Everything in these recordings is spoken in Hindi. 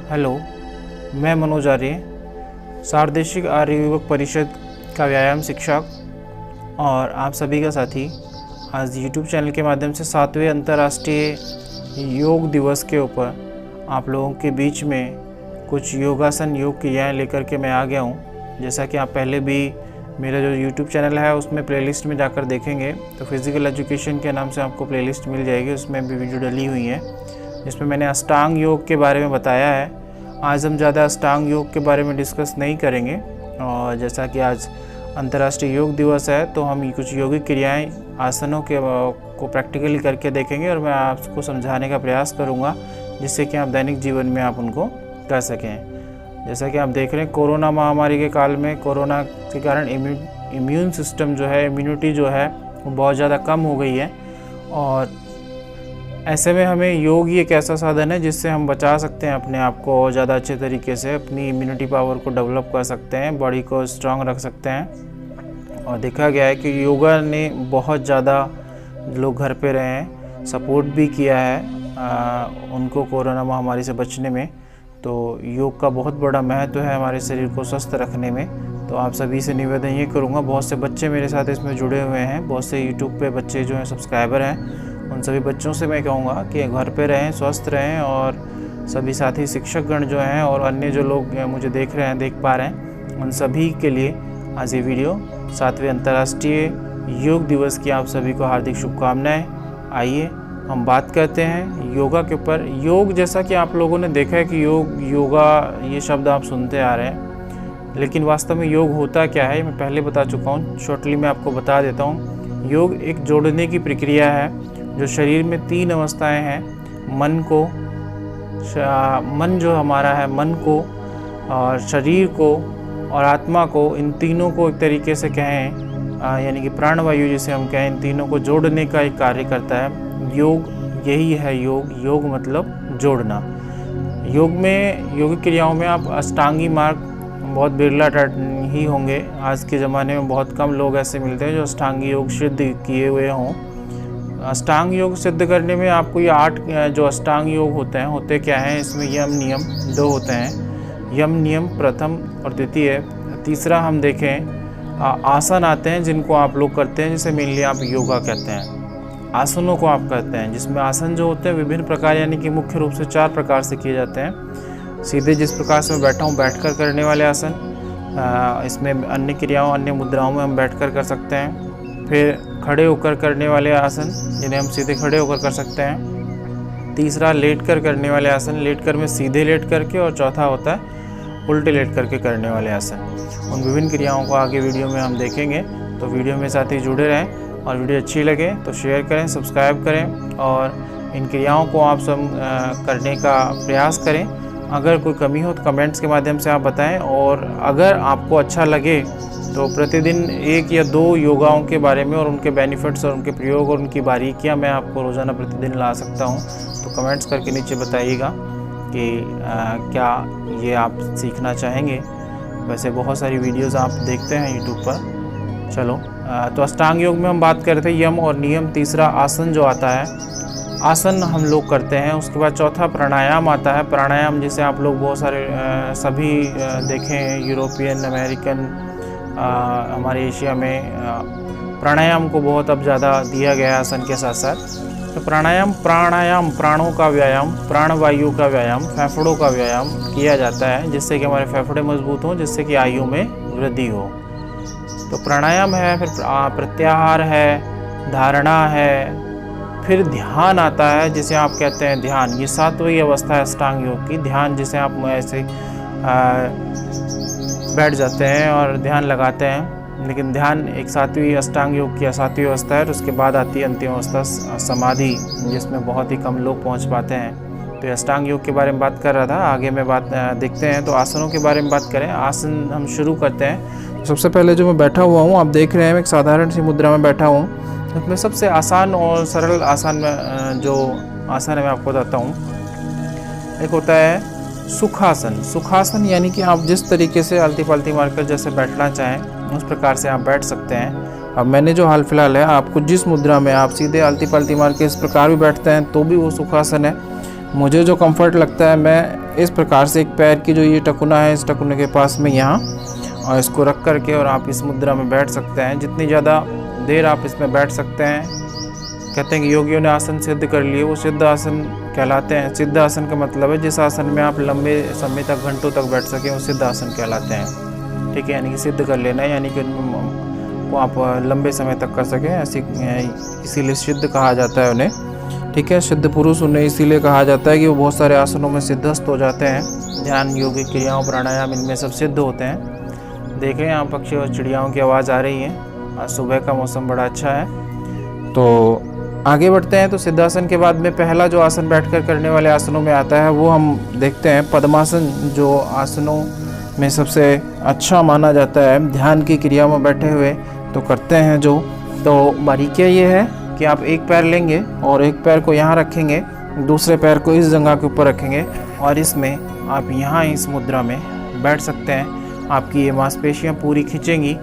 हेलो, मैं मनोज आर्य, सार्वदेशिक आर्य युवक परिषद का व्यायाम शिक्षक और आप सभी का साथी। आज यूट्यूब चैनल के माध्यम से 7वें अंतर्राष्ट्रीय योग दिवस के ऊपर आप लोगों के बीच में कुछ योगासन योग क्रियाएँ लेकर के मैं आ गया हूँ। जैसा कि आप पहले भी मेरा जो यूट्यूब चैनल है उसमें प्लेलिस्ट में जाकर देखेंगे तो फिज़िकल एजुकेशन के नाम से आपको प्लेलिस्ट मिल जाएगी, उसमें भी वीडियो डली हुई है जिसमें मैंने अष्टांग योग के बारे में बताया है। आज हम ज़्यादा अष्टांग योग के बारे में डिस्कस नहीं करेंगे और जैसा कि आज अंतर्राष्ट्रीय योग दिवस है तो हम कुछ योगिक क्रियाएं आसनों के को प्रैक्टिकली करके देखेंगे और मैं आपको समझाने का प्रयास करूंगा जिससे कि आप दैनिक जीवन में आप उनको कर सकें। जैसा कि आप देख रहे हैं कोरोना महामारी के काल में कोरोना के कारण इम्यून सिस्टम जो है, इम्यूनिटी जो है वो बहुत ज़्यादा कम हो गई है और ऐसे में हमें योग ही एक ऐसा साधन है जिससे हम बचा सकते हैं अपने आप को और ज़्यादा अच्छे तरीके से अपनी इम्यूनिटी पावर को डेवलप कर सकते हैं, बॉडी को स्ट्रांग रख सकते हैं। और देखा गया है कि योगा ने बहुत ज़्यादा लोग घर पे रहे हैं, सपोर्ट भी किया है उनको कोरोना महामारी से बचने में। तो योग का बहुत बड़ा महत्व है हमारे शरीर को स्वस्थ रखने में। तो आप सभी से निवेदन ये करूँगा, बहुत से बच्चे मेरे साथ इसमें जुड़े हुए हैं, बहुत से यूट्यूब पे बच्चे जो हैं सब्सक्राइबर हैं, उन सभी बच्चों से मैं कहूँगा कि घर पे रहें, स्वस्थ रहें और सभी साथी शिक्षकगण जो हैं और अन्य जो लोग मुझे देख रहे हैं, देख पा रहे हैं, उन सभी के लिए आज ये वीडियो 7वें अंतर्राष्ट्रीय योग दिवस की आप सभी को हार्दिक शुभकामनाएं। आइए हम बात करते हैं योगा के ऊपर। योग, जैसा कि आप लोगों ने देखा है कि योगा ये शब्द आप सुनते आ रहे हैं, लेकिन वास्तव में योग होता क्या है मैं पहले बता चुका हूँ। शॉर्टली मैं आपको बता देता हूँ। योग एक जोड़ने की प्रक्रिया है जो शरीर में 3 अवस्थाएं हैं। मन जो हमारा है, मन को और शरीर को और आत्मा को, इन तीनों को एक तरीके से कहें यानी कि प्राणवायु जिसे हम कहें, इन तीनों को जोड़ने का एक कार्य करता है। योग यही है। योग मतलब जोड़ना। योग में योगिक क्रियाओं में आप अष्टांगी मार्ग बहुत बिरला ही होंगे। आज के ज़माने में बहुत कम लोग ऐसे मिलते हैं जो अष्टांगी योग सिद्ध किए हुए हों। अष्टांग योग सिद्ध करने में आपको ये 8 जो अष्टांग योग होते क्या हैं, इसमें यम नियम 2 होते हैं। यम नियम प्रथम और द्वितीय। तीसरा हम देखें आसन आते हैं जिनको आप लोग करते हैं, जिसे मेनली आप योगा कहते हैं। आसनों को आप करते हैं जिसमें आसन जो होते हैं विभिन्न प्रकार यानी कि मुख्य रूप से 4 प्रकार से किए जाते हैं। सीधे जिस प्रकार से मैं बैठा हूँ बैठकर करने वाले आसन, इसमें अन्य क्रियाओं अन्य मुद्राओं में हम बैठकर कर सकते हैं। फिर खड़े होकर करने वाले आसन जिन्हें हम सीधे खड़े होकर कर सकते हैं। तीसरा लेटकर करने वाले आसन, लेटकर में सीधे लेट करके, और चौथा होता है उल्टे लेट करके करने वाले आसन। उन विभिन्न क्रियाओं को आगे वीडियो में हम देखेंगे, तो वीडियो में साथ ही जुड़े रहें और वीडियो अच्छी लगे तो शेयर करें, सब्सक्राइब करें और इन क्रियाओं को आप सब करने का प्रयास करें। अगर कोई कमी हो तो कमेंट्स के माध्यम से आप बताएं और अगर आपको अच्छा लगे तो प्रतिदिन 1 या 2 योगाओं के बारे में और उनके बेनिफिट्स और उनके प्रयोग और उनकी बारीकियां मैं आपको रोज़ाना प्रतिदिन ला सकता हूं। तो कमेंट्स करके नीचे बताइएगा कि क्या ये आप सीखना चाहेंगे। वैसे बहुत सारी वीडियोस आप देखते हैं यूट्यूब पर। चलो तो अष्टांग योग में हम बात कर रहे थे यम और नियम। तीसरा आसन जो आता है, आसन हम लोग करते हैं। उसके बाद चौथा प्राणायाम आता है। प्राणायाम जिसे आप लोग बहुत सारे सभी देखें, यूरोपियन, अमेरिकन, हमारे एशिया में प्राणायाम को बहुत अब ज़्यादा दिया गया है आसन के साथ साथ। तो प्राणायाम प्राणों का व्यायाम, प्राणवायु का व्यायाम, फेफड़ों का व्यायाम किया जाता है जिससे कि हमारे फेफड़े मजबूत हों, जिससे कि आयु में वृद्धि हो। तो प्राणायाम है, फिर प्रत्याहार है, धारणा है, फिर ध्यान आता है जिसे आप कहते हैं ध्यान। ये 7वीं अवस्था है अष्टांग योग की, ध्यान जिसे आप ऐसे बैठ जाते हैं और ध्यान लगाते हैं। लेकिन ध्यान एक 7वीं अष्टांग योग की 7वीं अवस्था है। उसके बाद आती है अंतिम अवस्था समाधि, जिसमें बहुत ही कम लोग पहुंच पाते हैं। तो अष्टांग योग के बारे में बात कर रहा था, आगे मैं बात देखते हैं। तो आसनों के बारे में बात करें, आसन हम शुरू करते हैं। सबसे पहले जो मैं बैठा हुआ हूँ, आप देख रहे हैं एक साधारण सी मुद्रा में बैठा हूँ। उसमें सबसे आसान और सरल आसन में जो आसन है मैं आपको बताता हूँ। एक होता है सुखासन। सुखासन यानी कि आप जिस तरीके से आलती पालती मारकर जैसे बैठना चाहें उस प्रकार से आप बैठ सकते हैं। अब मैंने जो हाल फिलहाल है आपको जिस मुद्रा में आप सीधे आलती पालती मार के इस प्रकार भी बैठते हैं तो भी वो सुखासन है। मुझे जो कंफर्ट लगता है, मैं इस प्रकार से एक पैर की जो ये टकुना है, इस टकुने के पास में यहाँ, और इसको रख करके और आप इस मुद्रा में बैठ सकते हैं। जितनी ज़्यादा देर आप इसमें बैठ सकते हैं, कहते हैं कि योगियों ने आसन सिद्ध कर लिए, वो सिद्ध आसन कहलाते हैं। सिद्ध आसन का मतलब है जिस आसन में आप लंबे समय तक, घंटों तक बैठ सकें, वो सिद्ध आसन कहलाते हैं। ठीक है, यानी कि सिद्ध कर लेना, यानी कि वो आप लंबे समय तक कर सकें, ऐसी इसीलिए सिद्ध कहा जाता है उन्हें। ठीक है, सिद्ध पुरुष उन्हें इसीलिए कहा जाता है कि वो बहुत सारे आसनों में सिद्धस्त हो जाते हैं। ध्यान, योगिक क्रियाओं, प्राणायाम, इनमें सब सिद्ध होते हैं। देखें यहाँ पक्षी और चिड़ियाओं की आवाज़ आ रही है। आज सुबह का मौसम बड़ा अच्छा है। तो आगे बढ़ते हैं। तो सिद्धासन के बाद में पहला जो आसन बैठकर करने वाले आसनों में आता है, वो हम देखते हैं पद्मासन, जो आसनों में सबसे अच्छा माना जाता है। ध्यान की क्रिया में बैठे हुए तो करते हैं जो। तो बारीकियाँ ये है कि आप एक पैर लेंगे और एक पैर को यहाँ रखेंगे, दूसरे पैर को इस जगह के ऊपर रखेंगे और इसमें आप यहाँ इस मुद्रा में बैठ सकते हैं। आपकी ये मांसपेशियाँ पूरी खींचेंगी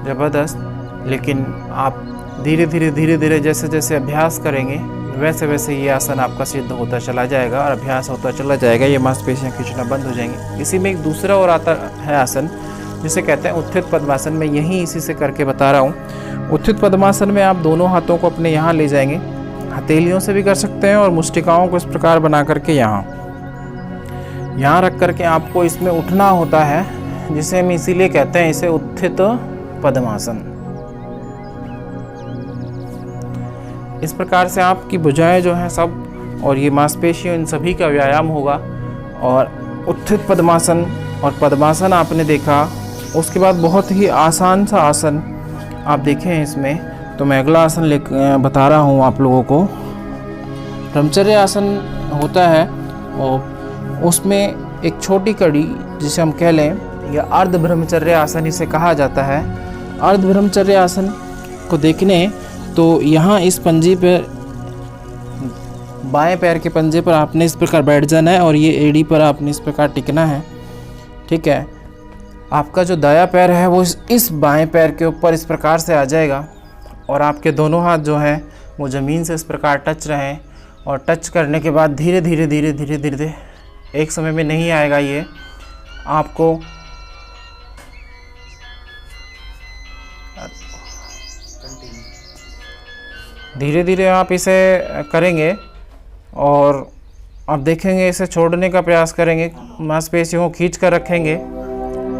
ज़बरदस्त, लेकिन आप धीरे धीरे जैसे जैसे अभ्यास करेंगे वैसे वैसे ये आसन आपका सिद्ध होता चला जाएगा और अभ्यास होता चला जाएगा। ये मांसपेशियाँ खींचना बंद हो जाएंगी। इसी में एक दूसरा और आता है आसन, जिसे कहते हैं उत्थित पद्मासन। मैं यहीं इसी से करके बता रहा हूँ। उत्थित पद्मासन में आप दोनों हाथों को अपने यहाँ ले जाएंगे, हथेलियों से भी कर सकते हैं, और मुष्टिकाओं को इस प्रकार बना करके यहाँ रख करके आपको इसमें उठना होता है, जिसे हम इसीलिए कहते हैं इसे उत्थित पद्मासन। इस प्रकार से आपकी भुजाएं जो हैं सब और ये मांसपेशियों, इन सभी का व्यायाम होगा। और उत्थित पद्मासन और पद्मासन आपने देखा। उसके बाद बहुत ही आसान सा आसन आप देखें इसमें। तो मैं अगला आसन बता रहा हूँ आप लोगों को। ब्रह्मचर्य आसन होता है और उसमें एक छोटी कड़ी, जिसे हम कह लें, या अर्ध ब्रह्मचर्य आसन इसे कहा जाता है। अर्ध ब्रह्मचर्य आसन को देखने तो यहाँ इस पंजे पर, बाएं पैर के पंजे पर आपने इस प्रकार बैठ जाना है और ये एड़ी पर आपने इस प्रकार टिकना है। ठीक है, आपका जो दायां पैर है वो इस बाएं पैर के ऊपर इस प्रकार से आ जाएगा और आपके दोनों हाथ जो हैं वो ज़मीन से इस प्रकार टच रहें। और टच करने के बाद धीरे धीरे एक समय में नहीं आएगा ये, आपको धीरे धीरे आप इसे करेंगे और आप देखेंगे, इसे छोड़ने का प्रयास करेंगे, मांसपेशियों को खींच कर रखेंगे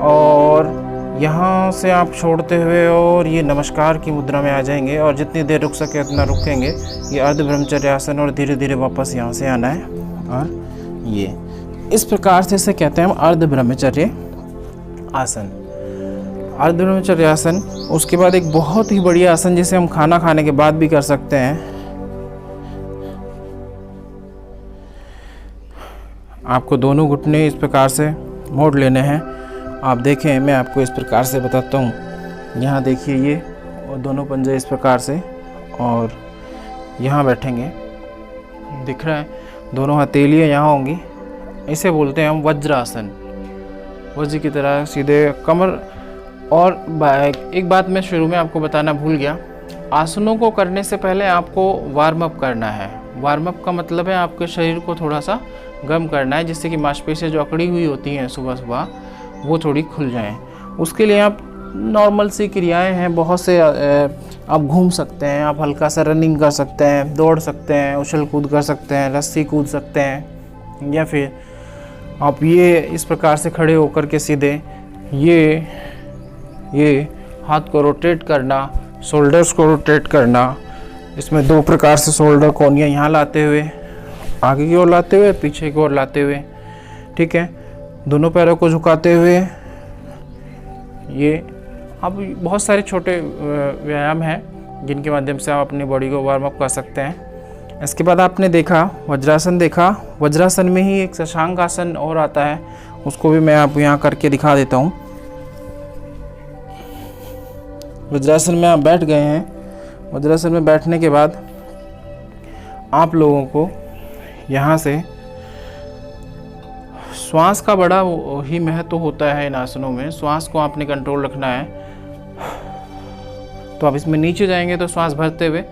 और यहाँ से आप छोड़ते हुए और ये नमस्कार की मुद्रा में आ जाएंगे और जितनी देर रुक सके उतना रुकेंगे। ये अर्ध ब्रह्मचर्य आसन और धीरे धीरे वापस यहाँ से आना है। और ये इस प्रकार से इसे कहते हैं हम अर्ध ब्रह्मचर्य आसन। अर्ध ब्रह्मचर्य आसन। उसके बाद एक बहुत ही बढ़िया आसन जिसे हम खाना खाने के बाद भी कर सकते हैं। आपको दोनों घुटने इस प्रकार से मोड़ लेने हैं। आप देखें, मैं आपको इस प्रकार से बताता हूँ। यहाँ देखिए ये, और दोनों पंजे इस प्रकार से, और यहाँ बैठेंगे, दिख रहा है, दोनों हथेलियाँ यहाँ होंगी। इसे बोलते हैं हम वज्रासन। वज्र की तरह सीधे कमर। और एक बात मैं शुरू में आपको बताना भूल गया, आसनों को करने से पहले आपको वार्म अप करना है। वार्म अप का मतलब है आपके शरीर को थोड़ा सा गर्म करना है, जिससे कि मांसपेशियाँ जो अकड़ी हुई होती हैं सुबह सुबह वो थोड़ी खुल जाएं। उसके लिए आप नॉर्मल सी क्रियाएं हैं बहुत से। आप घूम सकते हैं, आप हल्का सा रनिंग कर सकते हैं, दौड़ सकते हैं, उछल कूद कर सकते हैं, रस्सी कूद सकते हैं, या फिर आप ये इस प्रकार से खड़े होकर के सीधे ये हाथ को रोटेट करना, शोल्डर्स को रोटेट करना। इसमें दो प्रकार से शोल्डर कोनियाँ यहाँ लाते हुए, आगे की ओर लाते हुए, पीछे की ओर लाते हुए। ठीक है, दोनों पैरों को झुकाते हुए। ये अब बहुत सारे छोटे व्यायाम हैं जिनके माध्यम से आप अपनी बॉडी को वार्म अप कर सकते हैं। इसके बाद आपने देखा वज्रासन देखा। वज्रासन में ही एक शशांक आसन और आता है, उसको भी मैं आप यहाँ करके दिखा देता हूँ। वज्रासन में आप बैठ गए हैं। वज्रासन में बैठने के बाद आप लोगों को यहाँ से श्वास का बड़ा ही महत्व होता है इन आसनों में। श्वास को आपने कंट्रोल रखना है। तो आप इसमें नीचे जाएंगे तो श्वास भरते हुए,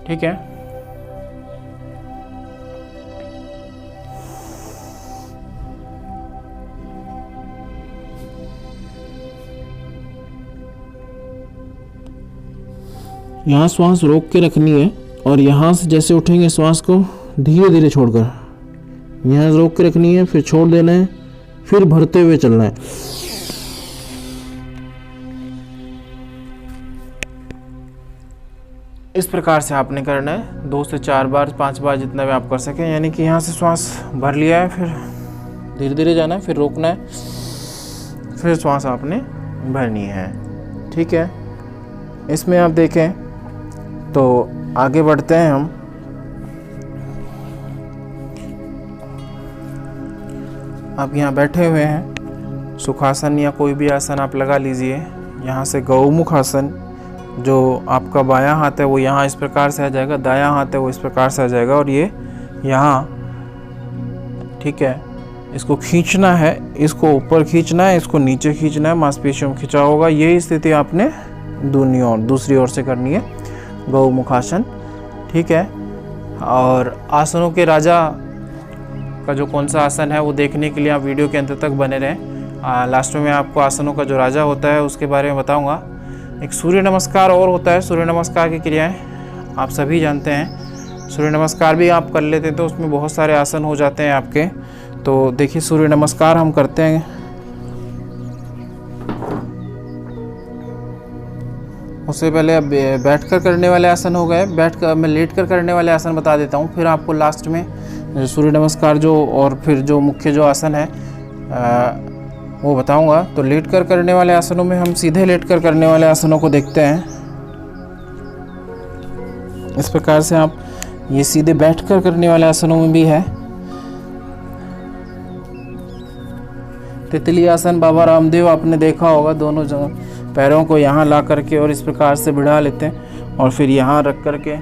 ठीक है, यहाँ श्वास रोक के रखनी है और यहाँ से जैसे उठेंगे श्वास को धीरे धीरे छोड़कर यहाँ रोक के रखनी है, फिर छोड़ देना है, फिर भरते हुए चलना है। इस प्रकार से आपने करना है 2 से 4 बार 5 बार जितना भी आप कर सकें। यानी कि यहाँ से श्वास भर लिया है, फिर धीरे धीरे जाना है, फिर रोकना है, फिर श्वास आपने भरनी है। ठीक है, इसमें आप देखें तो आगे बढ़ते हैं हम। आप यहाँ बैठे हुए हैं, सुखासन या कोई भी आसन आप लगा लीजिए। यहाँ से गौमुख आसन, जो आपका बायां हाथ है वो यहाँ इस प्रकार से आ जाएगा, दायां हाथ है वो इस प्रकार से आ जाएगा और ये यहाँ, ठीक है। इसको खींचना है, इसको ऊपर खींचना है, इसको नीचे खींचना है, मांसपेशियों में खिंचा होगा। यही स्थिति आपने दूसरी ओर से करनी है, गौमुख आसन। ठीक है, और आसनों के राजा का जो कौन सा आसन है वो देखने के लिए आप वीडियो के अंत तक बने रहें। लास्ट में मैं आपको आसनों का जो राजा होता है उसके बारे में बताऊंगा। एक सूर्य नमस्कार और होता है। सूर्य नमस्कार की क्रियाएं आप सभी जानते हैं। सूर्य नमस्कार भी आप कर लेते हैं तो उसमें बहुत सारे आसन हो जाते हैं आपके। तो देखिए, सूर्य नमस्कार हम करते हैं। उससे पहले अब बैठकर करने वाले आसन हो गए। मैं लेटकर करने वाले आसन बता देता हूँ, फिर आपको लास्ट में सूर्य नमस्कार जो और फिर जो मुख्य जो आसन है वो बताऊंगा। तो लेटकर करने वाले आसनों में हम सीधे लेटकर करने वाले आसनों को देखते हैं। इस प्रकार से आप ये सीधे बैठकर करने वाले आसनों में भी है। तितली आसन बाबा रामदेव आपने देखा होगा, दोनों पैरों को यहाँ ला करके और इस प्रकार से भिड़ा लेते हैं और फिर यहाँ रख करके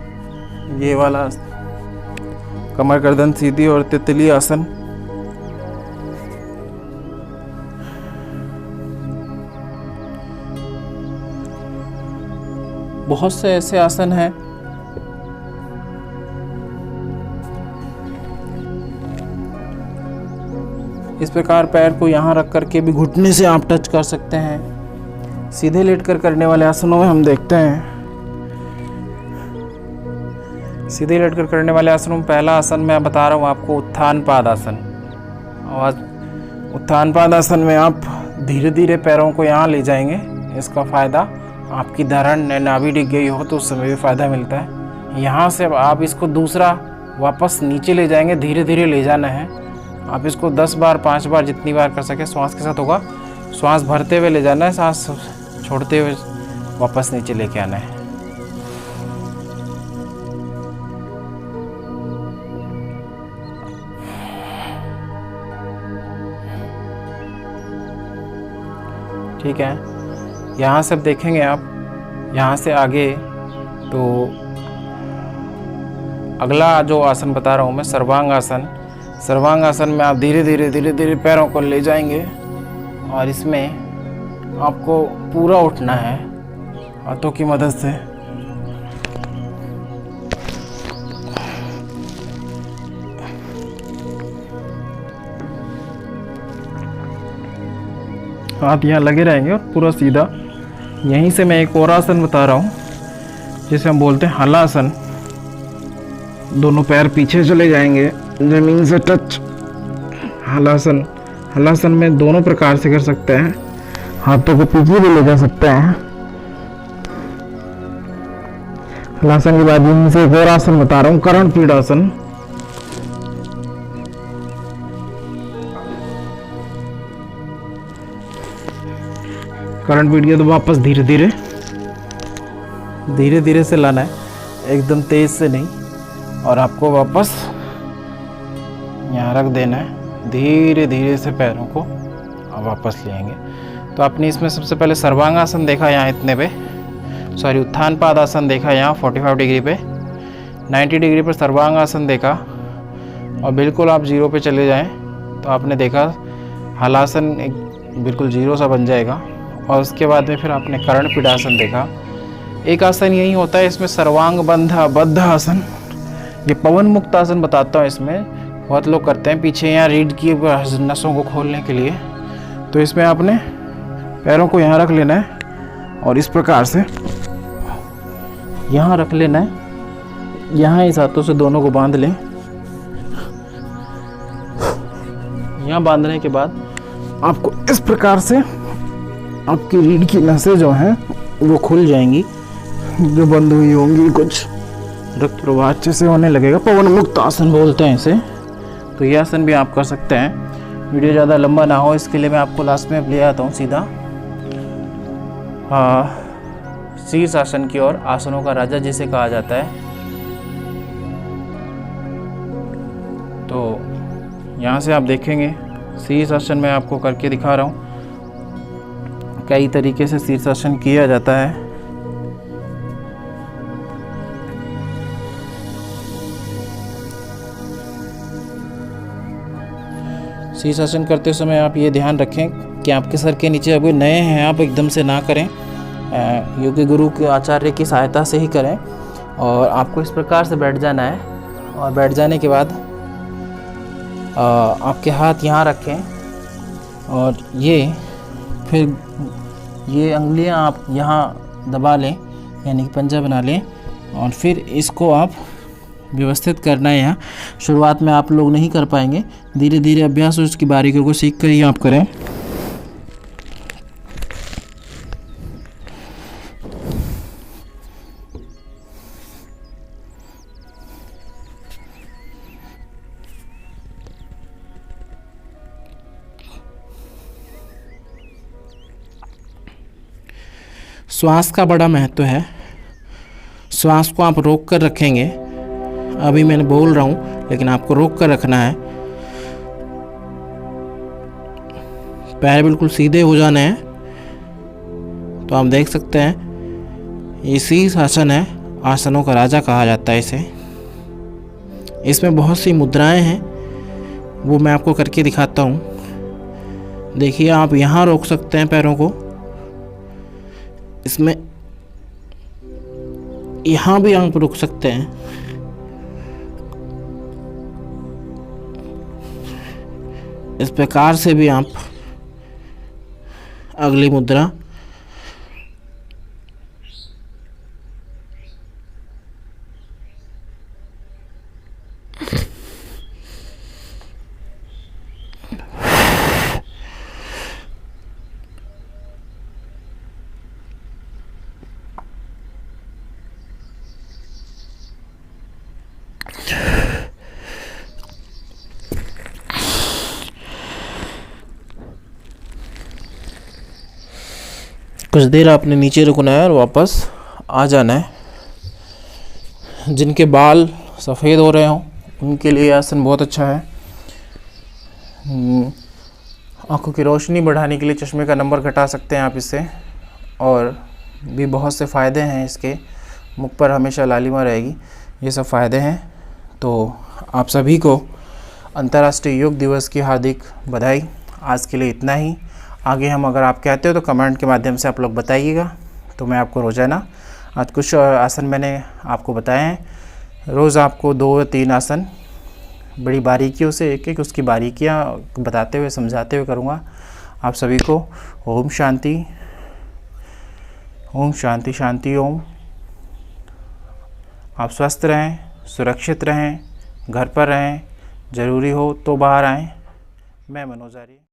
ये वाला कमर गर्दन सीधी और तितली आसन। बहुत से ऐसे आसन हैं इस प्रकार पैर को यहाँ रख करके भी घुटने से आप टच कर सकते हैं। सीधे लेटकर करने वाले आसनों में हम देखते हैं, सीधे लेटकर करने वाले आसनों में पहला आसन मैं बता रहा हूँ आपको, उत्थान पाद आसन। और उत्थान पाद आसन में आप धीरे धीरे पैरों को यहाँ ले जाएंगे। इसका फ़ायदा, आपकी धरण नाभि डिग गई हो तो उस समय भी फ़ायदा मिलता है। यहाँ से आप इसको दूसरा वापस नीचे ले जाएंगे, धीरे धीरे ले जाना है। आप इसको 10 बार 5 बार जितनी बार कर सके श्वास के साथ होगा। श्वास भरते हुए ले जाना है, सांस छोड़ते हुए वापस नीचे लेके आना है। ठीक है, यहाँ से अब देखेंगे आप, यहाँ से आगे तो अगला जो आसन बता रहा हूँ मैं, सर्वांग आसन। सर्वांग आसन में आप धीरे धीरे पैरों को ले जाएंगे और इसमें आपको पूरा उठना है हाथों की मदद से। हाथ यहाँ लगे रहेंगे और पूरा सीधा। यहीं से मैं एक और आसन बता रहा हूँ जिसे हम बोलते हैं हलासन। दोनों पैर पीछे चले जाएंगे, जमीन से टच। हलासन, हलासन में दोनों प्रकार से कर सकते हैं, हाथों को पीछे भी ले जा सकते हैं। हलासन के बाद यहीं से एक और आसन बता रहा हूँ, कर्ण पीड़ासन। कर्ण पीढ़ी तो वापस धीरे धीरे से लाना है, एकदम तेज से नहीं। और आपको वापस यहाँ रख देना है, धीरे धीरे से पैरों को आप वापस लेंगे। तो आपने इसमें सबसे पहले सर्वांग आसन देखा यहाँ इतने पे, सॉरी उत्थान पाद आसन देखा यहाँ 45 डिग्री पे, 90 डिग्री पर सर्वांग आसन देखा और बिल्कुल आप 0 पे चले जाएं तो आपने देखा हलासन एक बिल्कुल 0 सा बन जाएगा। और उसके बाद में फिर आपने कर्ण पीड़ासन देखा। एक आसन यही होता है इसमें, सर्वांग बद्ध आसन। ये पवन मुक्त आसन बताता हूँ। इसमें बहुत लोग करते हैं पीछे यहाँ रीढ़ की नसों को खोलने के लिए। तो इसमें आपने पैरों को यहाँ रख लेना है और इस प्रकार से यहाँ रख लेना है, यहाँ इस हाथों से दोनों को बांध लें। यहाँ बांधने के बाद आपको इस प्रकार से आपकी रीढ़ की नसें जो हैं वो खुल जाएंगी, जो बंद हुई होंगी, कुछ रक्त प्रवाह अच्छे से होने लगेगा। पवन मुक्त आसन बोलते हैं इसे। तो ये आसन भी आप कर सकते हैं। वीडियो ज़्यादा लंबा ना हो इसके लिए मैं आपको लास्ट में ले आता हूँ सीधा शीर्ष आसन की ओर। आसनों का राजा जिसे कहा जाता है। तो यहाँ से आप देखेंगे शीर्ष आसन मैं आपको करके दिखा रहा हूँ। कई तरीके से शीर्ष आसन किया जाता है। शीर्ष आसन करते समय आप ये ध्यान रखें कि आपके सर के नीचे अगर नए हैं आप एकदम से ना करें, योगी गुरु के आचार्य की सहायता से ही करें। और आपको इस प्रकार से बैठ जाना है और बैठ जाने के बाद आपके हाथ यहाँ रखें और फिर ये अंगुलियाँ आप यहाँ दबा लें, यानी कि पंजा बना लें। और फिर इसको आप व्यवस्थित करना है। यहाँ शुरुआत में आप लोग नहीं कर पाएंगे, धीरे धीरे अभ्यास और उसकी बारीकियों को सीख कर ही आप करें। श्वास का बड़ा महत्व है। श्वास को आप रोक कर रखेंगे। अभी मैंने बोल रहा हूँ लेकिन आपको रोक कर रखना है। पैर बिल्कुल सीधे हो जाने हैं। तो आप देख सकते हैं ये शीर्ष आसन है, आसनों का राजा कहा जाता है इसे। इसमें बहुत सी मुद्राएं हैं, वो मैं आपको करके दिखाता हूँ। देखिए आप यहाँ रोक सकते हैं पैरों को, इसमें यहाँ भी आप रुक सकते हैं। इस प्रकार से भी आप अगली मुद्रा कुछ देर आपने नीचे रुकना है और वापस आ जाना है। जिनके बाल सफ़ेद हो रहे हों उनके लिए आसन बहुत अच्छा है। आँखों की रोशनी बढ़ाने के लिए चश्मे का नंबर घटा सकते हैं आप इससे, और भी बहुत से फ़ायदे हैं इसके। मुख पर हमेशा लालिमा रहेगी, ये सब फ़ायदे हैं। तो आप सभी को अंतर्राष्ट्रीय योग दिवस की हार्दिक बधाई। आज के लिए इतना ही। आगे हम अगर आप कहते हो तो कमेंट के माध्यम से आप लोग बताइएगा, तो मैं आपको रोज़ाना आज कुछ आसन मैंने आपको बताए हैं। रोज़ आपको 2 या 3 आसन बड़ी बारीकियों से एक एक उसकी बारीकियाँ बताते हुए समझाते हुए करूँगा। आप सभी को ओम शांति, ओम शांति शांति ओम। आप स्वस्थ रहें, सुरक्षित रहें, घर पर रहें, ज़रूरी हो तो बाहर आएँ। मैं मनोज आर्य।